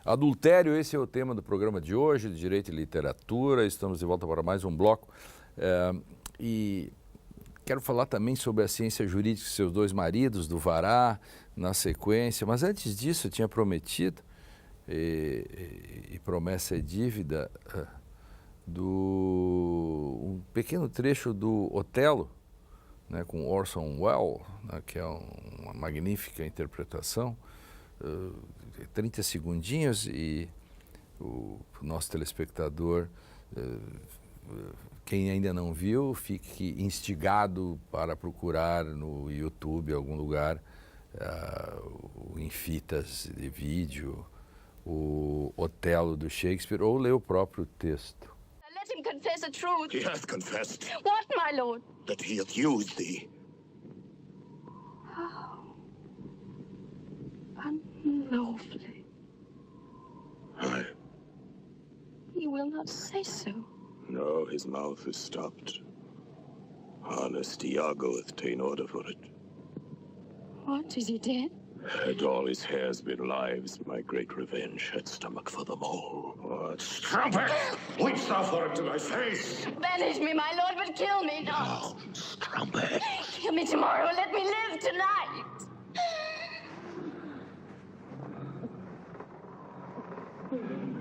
Adultério, esse é o tema do programa de hoje, de Direito e Literatura. Estamos de volta para mais um bloco. E quero falar também sobre a ciência jurídica de seus dois maridos, do Vará, na sequência. Mas antes disso, eu tinha prometido, e promessa é dívida, um pequeno trecho do Otelo, né, com Orson Welles, né, que é uma magnífica interpretação, 30 segundinhos, e o nosso telespectador, quem ainda não viu, fique instigado para procurar no YouTube, algum lugar, em fitas de vídeo, o Otelo do Shakespeare, ou ler o próprio texto. Let him confess the truth. He hath confessed What, my lord? that he hath used thee. Unlawfully. Aye. You will not say so. No, his mouth is stopped. Honest Iago hath ta'en order for it. What, is he dead? Had all his hairs been lives, my great revenge had stomach for them all. What? Strumpet! Which thou for it to my face? Banish me, my lord, but kill me not. Oh, Strumpet! Kill me tomorrow, let me live tonight.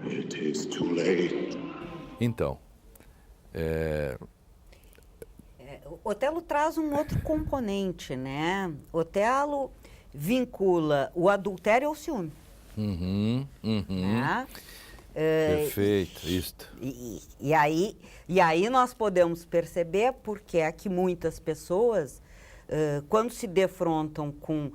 It is too late. Então, Otelo traz um outro componente, né? Otelo vincula o adultério ao ciúme. Né? Perfeito, isto. E aí nós podemos perceber porque é que muitas pessoas, quando se defrontam com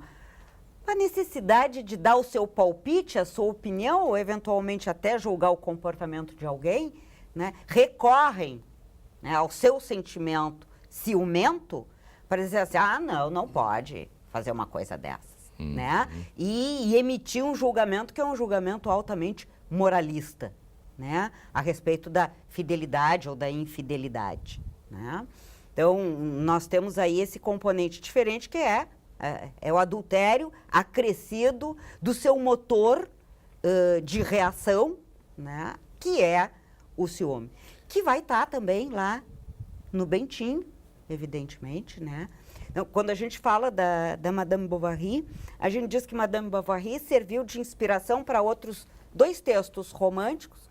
a necessidade de dar o seu palpite, a sua opinião, ou eventualmente até julgar o comportamento de alguém, né, recorrem, né, ao seu sentimento ciumento para dizer assim, não pode fazer uma coisa dessas, né? E emitir um julgamento que é um julgamento altamente moralista, né, a respeito da fidelidade ou da infidelidade, né? Então, nós temos aí esse componente diferente que é o adultério acrescido do seu motor de reação, né, que é o ciúme, que vai estar também lá no Bentinho, evidentemente, né? Então, quando a gente fala da Madame Bovary, a gente diz que Madame Bovary serviu de inspiração para outros dois textos românticos,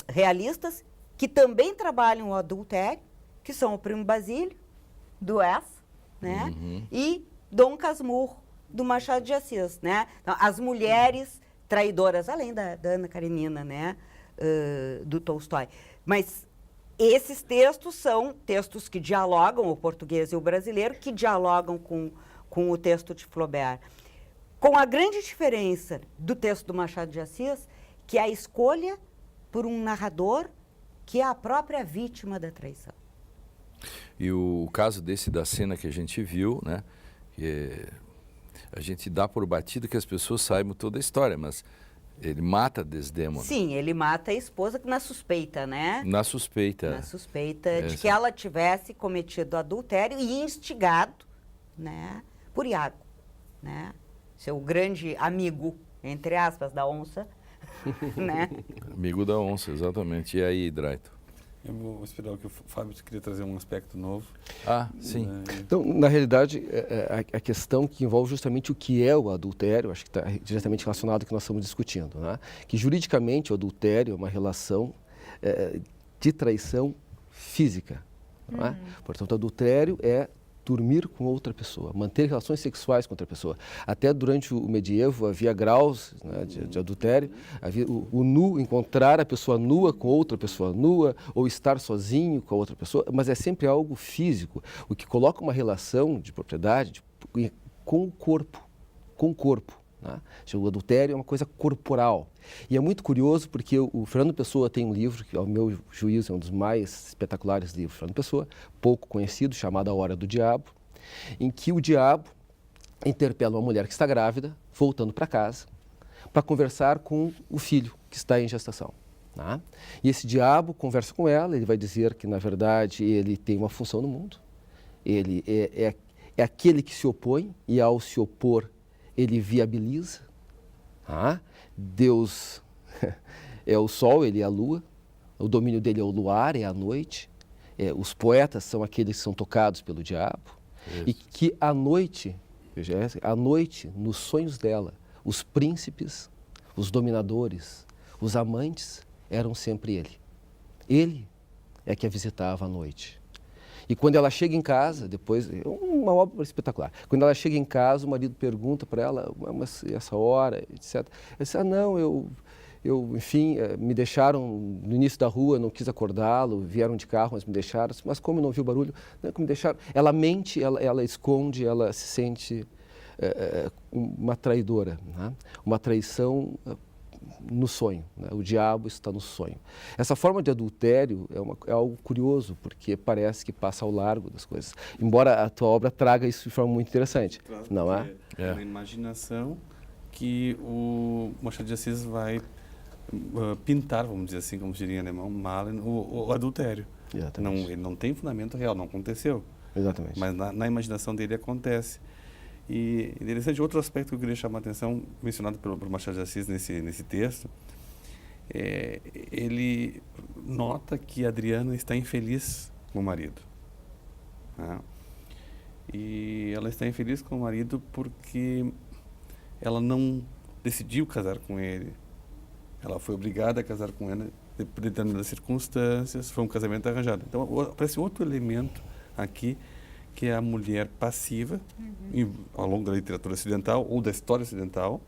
realistas, que também trabalham o adultério, que são o Primo Basílio, do S, né? E Dom Casmurro, do Machado de Assis, né? Então, as mulheres traidoras, além da Ana Karenina, né? Do Tolstói. Mas esses textos são textos que dialogam, o português e o brasileiro, que dialogam com o texto de Flaubert. Com a grande diferença do texto do Machado de Assis, que é a escolha por um narrador que é a própria vítima da traição. E o caso da cena que a gente viu, né? A gente dá por batido que as pessoas saibam toda a história, mas ele mata Desdémona. Sim, ele mata a esposa na suspeita, né? Na suspeita. Na suspeita de que ela tivesse cometido adultério e instigado, né, por Iago, né? Seu grande amigo, entre aspas, da onça, né? Amigo da onça, exatamente. E aí, Draito? Eu vou esperar que o Fábio queria trazer um aspecto novo. Sim. Então, na realidade, a questão que envolve justamente o que é o adultério, acho que está diretamente relacionado ao que nós estamos discutindo, né? Que juridicamente o adultério é uma relação de traição física. Não é? Portanto, o adultério é dormir com outra pessoa, manter relações sexuais com outra pessoa. Até durante o medievo havia graus, né, de adultério, havia o nu, encontrar a pessoa nua com outra pessoa nua, ou estar sozinho com a outra pessoa, mas é sempre algo físico, o que coloca uma relação de propriedade com o corpo, né? O adultério é uma coisa corporal. E é muito curioso porque o Fernando Pessoa tem um livro, que ao meu juízo é um dos mais espetaculares livros de Fernando Pessoa, pouco conhecido, chamado A Hora do Diabo, em que o diabo interpela uma mulher que está grávida, voltando para casa, para conversar com o filho que está em gestação. Né? E esse diabo conversa com ela, ele vai dizer que, na verdade, ele tem uma função no mundo, ele é aquele que se opõe, e ao se opor, ele viabiliza. Deus É o sol, ele é a lua, o domínio dele é o luar, é a noite. Os poetas são aqueles que são tocados pelo diabo. Isso. E que à noite, nos sonhos dela, os príncipes, os dominadores, os amantes eram sempre ele. Ele é que a visitava à noite. E quando ela chega em casa, depois, uma obra espetacular. Quando ela chega em casa, o marido pergunta para ela, mas essa hora, etc. Ela diz, não, enfim, me deixaram no início da rua, não quis acordá-lo, vieram de carro, mas me deixaram. Mas como não viu barulho? Não, que me deixaram. Ela mente, ela esconde, ela se sente uma traidora, né? Uma traição no sonho, né? O diabo está no sonho. Essa forma de adultério é algo curioso, porque parece que passa ao largo das coisas. Embora a tua obra traga isso de forma muito interessante, Claro, não é? É uma imaginação que o Machado de Assis vai pintar, vamos dizer assim, como diria em alemão, malen, o adultério. Exatamente. Ele não tem fundamento real, não aconteceu. Exatamente. Mas na imaginação dele acontece. E interessante, outro aspecto que eu queria chamar a atenção, mencionado pelo Machado de Assis nesse texto, ele nota que Adriana está infeliz com o marido. Né? E ela está infeliz com o marido porque ela não decidiu casar com ele. Ela foi obrigada a casar com ele por determinadas circunstâncias, foi um casamento arranjado. Então, aparece outro elemento aqui, que é a mulher passiva, ao longo da literatura ocidental ou da história ocidental,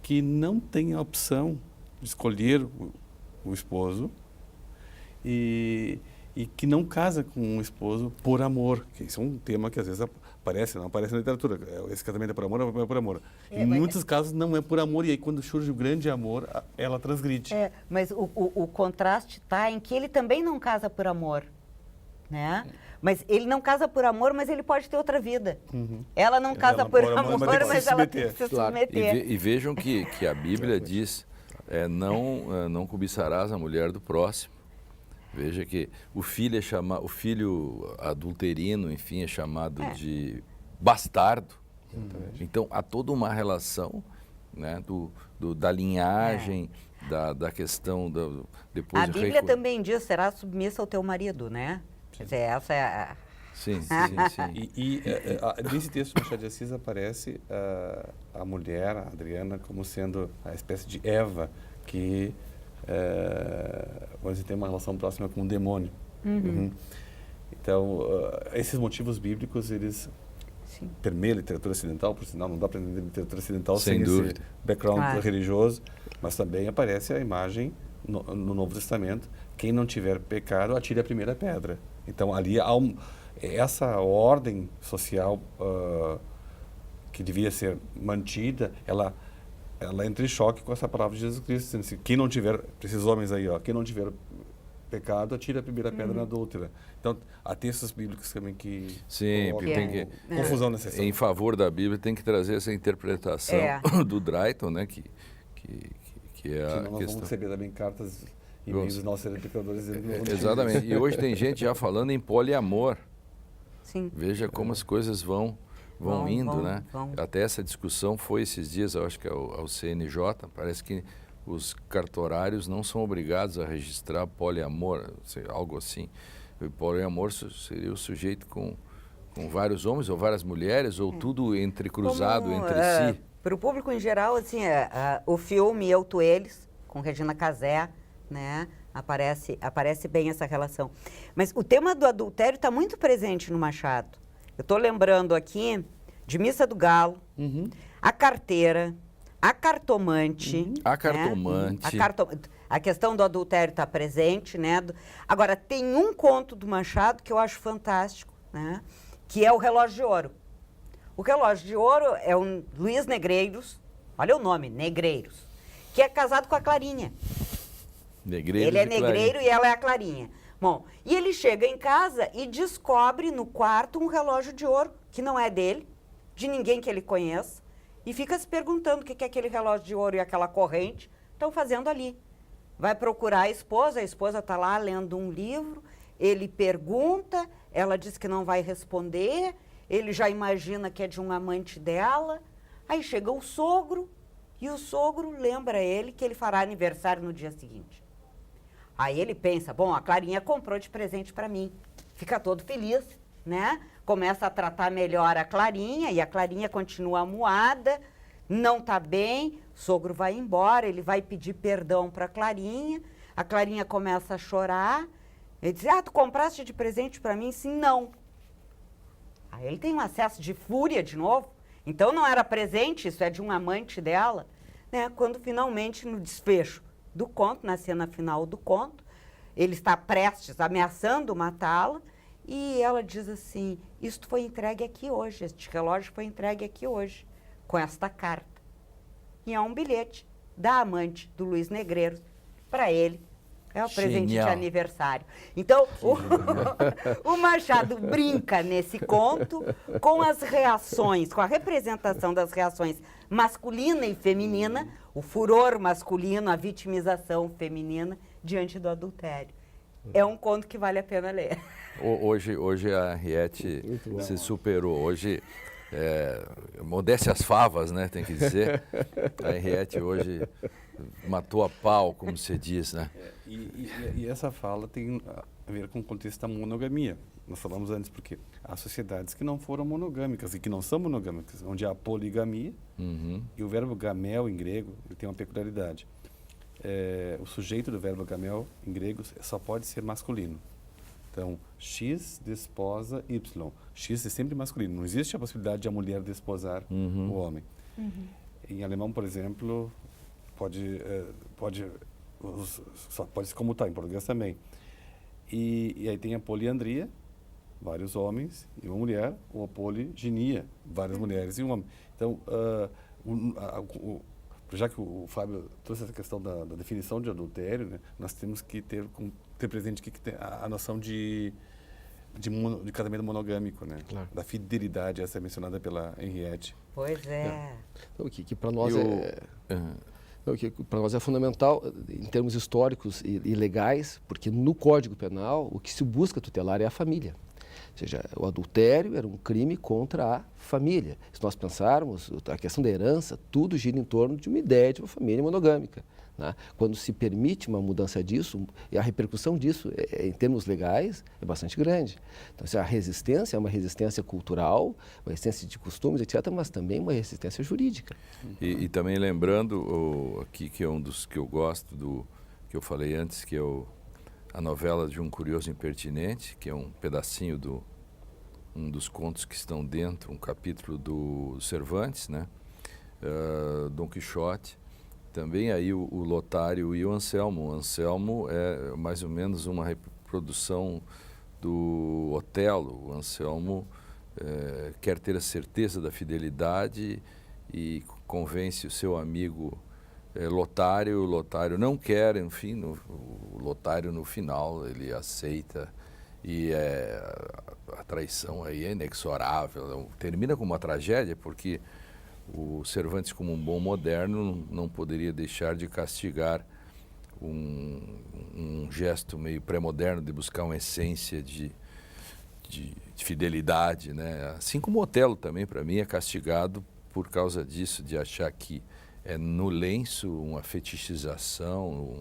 que não tem a opção de escolher o esposo e que não casa com um esposo por amor, que isso é um tema que às vezes não aparece na literatura. Esse casamento é por amor ou é por amor? Em muitos casos não é por amor, e aí quando surge o grande amor, ela transgride. Mas o contraste está em que ele também não casa por amor, né? Mas ele não casa por amor, mas ele pode ter outra vida. Ela não casa por amor, mas ela tem que se submeter. E vejam que a Bíblia diz, não cobiçarás a mulher do próximo. Veja que o filho adulterino, enfim, é chamado de bastardo. Então, há toda uma relação, né, da linhagem, da questão depois A Bíblia também diz, será submissa ao teu marido, né? Quer dizer, essa é a... Sim. E nesse texto do Machado de Assis aparece a mulher, a Adriana, como sendo a espécie de Eva, que tem uma relação próxima com o demônio. Então, esses motivos bíblicos, eles permeiam a literatura ocidental, por sinal, não dá para entender literatura ocidental sem esse background religioso, mas também aparece a imagem no Novo Testamento, quem não tiver pecado, atire a primeira pedra. Então, ali há essa ordem social que devia ser mantida, ela entra em choque com essa palavra de Jesus Cristo, dizendo assim, quem não tiver, esses homens aí, quem não tiver pecado, atire a primeira pedra na adúltera. Então, há textos bíblicos também que tem confusão necessária. Em favor da Bíblia, tem que trazer essa interpretação do Drayton, né, que é a nós questão. vamos receber também cartas e e-mails dos nossos telespectadores. Exatamente. E hoje tem gente já falando em poliamor. Sim. Veja como as coisas vão indo, né? Até essa discussão foi esses dias, eu acho que ao CNJ, parece que os cartorários não são obrigados a registrar poliamor, algo assim. O poliamor seria o sujeito com vários homens ou várias mulheres, ou tudo entrecruzado entre si. Para o público em geral, assim, o filme Eu, Tu, Eles, com Regina Casé, né? Aparece bem essa relação. Mas o tema do adultério está muito presente no Machado. Eu estou lembrando aqui de Missa do Galo, A Carteira, A Cartomante. A Cartomante. Né? A questão do adultério está presente, né? Agora, tem um conto do Machado que eu acho fantástico, né? Que é o Relógio de Ouro. O Relógio de Ouro é um Luiz Negreiros, olha o nome, Negreiros, que é casado com a Clarinha. Ele é negreiro e ela é a Clarinha. Bom, e ele chega em casa e descobre no quarto um relógio de ouro, que não é dele, de ninguém que ele conheça, e fica se perguntando o que é aquele relógio de ouro e aquela corrente estão fazendo ali. Vai procurar a esposa está lá lendo um livro, ele pergunta, ela diz que não vai responder, ele já imagina que é de um amante dela, aí chega o sogro, E o sogro lembra ele que ele fará aniversário no dia seguinte. Aí ele pensa, bom, a Clarinha comprou de presente para mim. Fica todo feliz, né? Começa a tratar melhor a Clarinha e a Clarinha continua amuada, não tá bem, o sogro vai embora, ele vai pedir perdão para a Clarinha começa a chorar, ele diz, tu compraste de presente para mim? Sim, não. Aí ele tem um acesso de fúria de novo, então não era presente, isso é de um amante dela, né? Quando finalmente no desfecho do conto, na cena final do conto, ele está prestes, ameaçando matá-la, e ela diz assim, isto foi entregue aqui hoje, este relógio foi entregue aqui hoje, com esta carta. E é um bilhete da amante do Luiz Negreiros para ele. É o presente de aniversário. Então, o Machado brinca nesse conto com as reações, com a representação das reações masculina e feminina, o furor masculino, a vitimização feminina diante do adultério. É um conto que vale a pena ler. Hoje a Henriette se superou. Hoje, modéstia às favas, né, tem que dizer. A Henriette hoje matou a pau, como se diz, né? E essa fala tem a ver com o contexto da monogamia. Nós falamos antes porque há sociedades que não foram monogâmicas e que não são monogâmicas, onde há poligamia, e o verbo gamel em grego ele tem uma peculiaridade. O sujeito do verbo gamel em grego só pode ser masculino. Então, X desposa Y. X é sempre masculino. Não existe a possibilidade de a mulher desposar o homem. Em alemão, por exemplo, só pode se comutar, em português também. E aí tem a poliandria, vários homens e uma mulher, ou a poliginia, várias mulheres e um homem. Então, já que o Fábio trouxe essa questão da definição de adultério, né, nós temos que ter presente aqui que a noção de casamento monogâmico, né? Claro. Da fidelidade, essa é mencionada pela Henriette. Pois é. Então, que para nós para nós é fundamental em termos históricos e legais, porque no Código Penal o que se busca tutelar é a família. Ou seja, o adultério era um crime contra a família. Se nós pensarmos, a questão da herança, tudo gira em torno de uma ideia de uma família monogâmica. Né? Quando se permite uma mudança disso, a repercussão disso, em termos legais, é bastante grande. Então, a resistência é uma resistência cultural, uma resistência de costumes, etc., mas também uma resistência jurídica. E também lembrando, aqui que é um dos que eu gosto, que eu falei antes, que é a novela de Um Curioso Impertinente, que é um pedacinho um dos contos que estão dentro, um capítulo do Cervantes, né? Dom Quixote. Também aí o Lotário e o Anselmo. O Anselmo é mais ou menos uma reprodução do Otelo. O Anselmo quer ter a certeza da fidelidade e convence o seu amigo Lotário. O Lotário não quer, enfim, o Lotário no final ele aceita e a traição aí é inexorável. Termina como uma tragédia porque o Cervantes, como um bom moderno, não poderia deixar de castigar um gesto meio pré-moderno de buscar uma essência de fidelidade, né? Assim como o Otelo também, para mim, é castigado por causa disso, de achar que no lenço uma fetichização,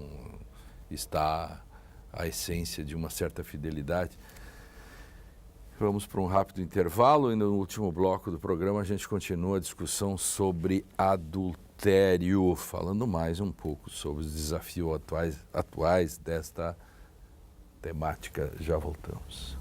está a essência de uma certa fidelidade. Vamos para um rápido intervalo e no último bloco do programa a gente continua a discussão sobre adultério, falando mais um pouco sobre os desafios atuais desta temática. Já voltamos.